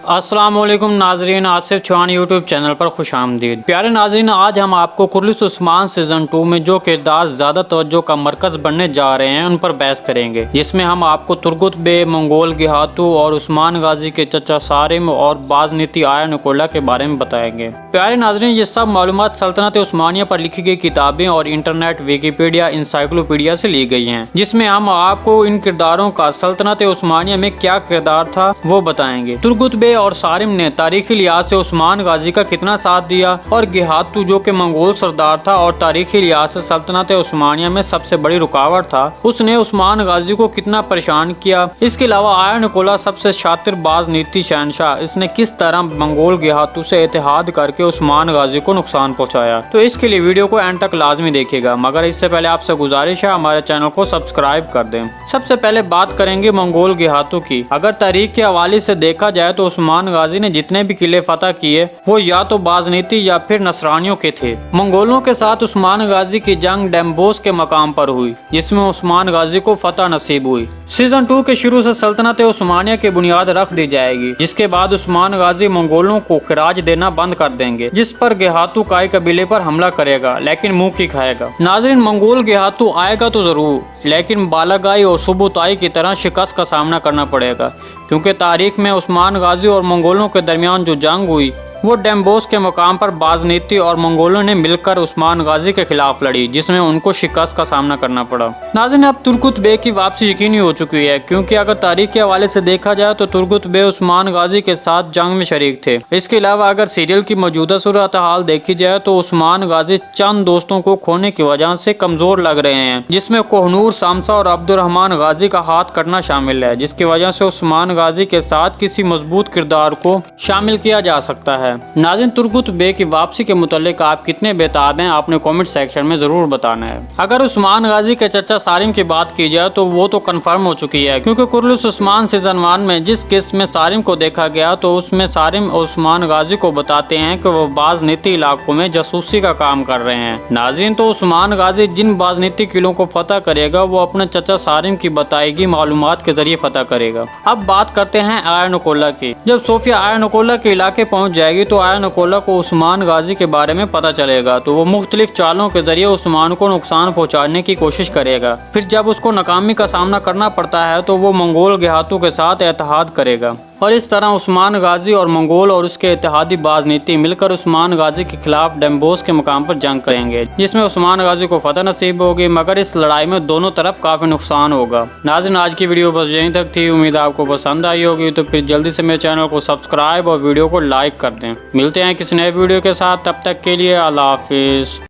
अस्सलाम वालेकुम नाजरीन, आसिफ चौहान यूट्यूब चैनल पर खुशामदीद। प्यारे नाजरीन, आज हम आपको कुर्लिस उस्मान सीज़न 2 में जो किरदार ज़्यादा तवज्जो का मरकज़ बनने जा रहे हैं उन पर बहस करेंगे, जिसमें हम आपको तुर्गुत बे, मंगोल गिहातू और उस्मान गाजी के चचा सारिम और बाज़नीती आया निकोला के बारे में बताएंगे। प्यारे नाजरीन, ये सब मालूमात सल्तनत उस्मानिया पर लिखी गई किताबें और इंटरनेट, विकीपीडिया, इंसाइक्लोपीडिया से ली गई हैं, जिसमें हम आपको इन किरदारों का सल्तनत उस्मानिया में क्या किरदार था वो बताएंगे। तुर्गुत बे और सारिम ने तारीखी लिहाज से उस्मान गाजी का कितना साथ दिया, और गिहातू जो कि मंगोल सरदार था और तारीखी लिहाज से सल्तनत उस्मानिया में सबसे बड़ी रुकावट था, उसने उस्मान गाजी को कितना परेशान किया। इसके अलावा आया निकोला सबसे शातिर बाज नीति शहनशाह, इसने किस तरह मंगोल गिहातू से इत्तेहाद करके उस्मान गाजी को नुकसान पहुँचाया। तो इसके लिए वीडियो को एंड तक लाजमी देखिएगा, मगर इससे पहले आपसे गुजारिश है हमारे चैनल को सब्सक्राइब कर दें। सबसे पहले बात करेंगे मंगोल गिहातू की। अगर तारीख के हवाले से देखा जाए तो उस्मान गाजी ने जितने भी किले फतह किए वो या तो बाज़नीती या फिर नसरानियों के थे। मंगोलों के साथ उस्मान गाजी की जंग डेम्बोस के मकाम पर हुई, जिसमें उस्मान गाजी को फतह नसीब हुई। सीजन 2 के शुरू से सल्तनत उस्मानिया की बुनियाद रख दी जाएगी, जिसके बाद उस्मान गाजी मंगोलों को खिराज देना बंद कर देंगे, जिस पर गिहातू काई कबीले पर हमला करेगा, लेकिन मुंह की खाएगा। नाज़रीन, मंगोल गिहातू आएगा तो जरूर, लेकिन बालागाई और सुबुताई की तरह शिकस्त का सामना करना पड़ेगा, क्योंकि तारीख में उस्मान गाजी और मंगोलों के दरमियान जो जंग हुई वो डेम्बोस के मकाम पर बाज़नीती और मंगोलों ने मिलकर उस्मान गाजी के खिलाफ लड़ी, जिसमें उनको शिकस्त का सामना करना पड़ा। नाज़रीन, अब तुर्गुत बे की वापसी यकीनी हो चुकी है, क्योंकि अगर तारीख के हवाले से देखा जाए तो तुर्गुत बे उस्मान गाजी के साथ जंग में शरीक थे। इसके अलावा अगर सीरियल की मौजूदा सूरत हाल देखी जाए तो उस्मान गाजी चंद दोस्तों को खोने की वजह से कमजोर लग रहे हैं, जिसमें कोहनूर, सामसा और अब्दुर्रहमान गाजी का हाथ कटना शामिल है, जिसकी वजह से उस्मान गाजी के साथ किसी मजबूत किरदार को शामिल किया जा सकता है। नाज़रीन, तुर्गुत बे की वापसी के मुतालिक आप कितने बेताब हैं, आपने कमेंट सेक्शन में जरूर बताना है। अगर उस्मान गाजी के चचा सारिम की बात की जाए तो वो तो कंफर्म हो चुकी है, क्योंकि कुर्लिस उस्मान सीजन 1 में जिस किस्त में सारिम को देखा गया तो उसमें सारिम और उस्मान गाजी को बताते हैं कि वो बाज़नीती इलाकों में जासूसी का काम कर रहे हैं। नाज़रीन, तो उस्मान गाजी जिन बाज़नीती किलों को फतह करेगा वो अपने चचा सारिम की बताई गई मालूमात के जरिए फतह करेगा। अब बात करते हैं आया निकोला की। जब सोफिया आया निकोला के इलाके पहुँच जाएगी तो आया निकोला को उस्मान गाजी के बारे में पता चलेगा, तो वो मुख्तलिफ चालों के जरिए उस्मान को नुकसान पहुंचाने की कोशिश करेगा। फिर जब उसको नाकामी का सामना करना पड़ता है तो वो मंगोल गिहातू के साथ इत्तेहाद करेगा, और इस तरह उस्मान गाजी और मंगोल और उसके इत्तेहादी बाज़नीती मिलकर उस्मान गाजी के खिलाफ डेम्बोस के मुकाम पर जंग करेंगे, जिसमें उस्मान गाजी को फतह नसीब होगी, मगर इस लड़ाई में दोनों तरफ काफी नुकसान होगा। नाज़रीन, आज की वीडियो बस यहीं तक थी, उम्मीद आपको पसंद आई होगी। तो फिर जल्दी से मेरे चैनल को सब्सक्राइब और वीडियो को लाइक कर दें। मिलते हैं किसी नए वीडियो के साथ, तब तक के लिए अल्लाह हाफिज़।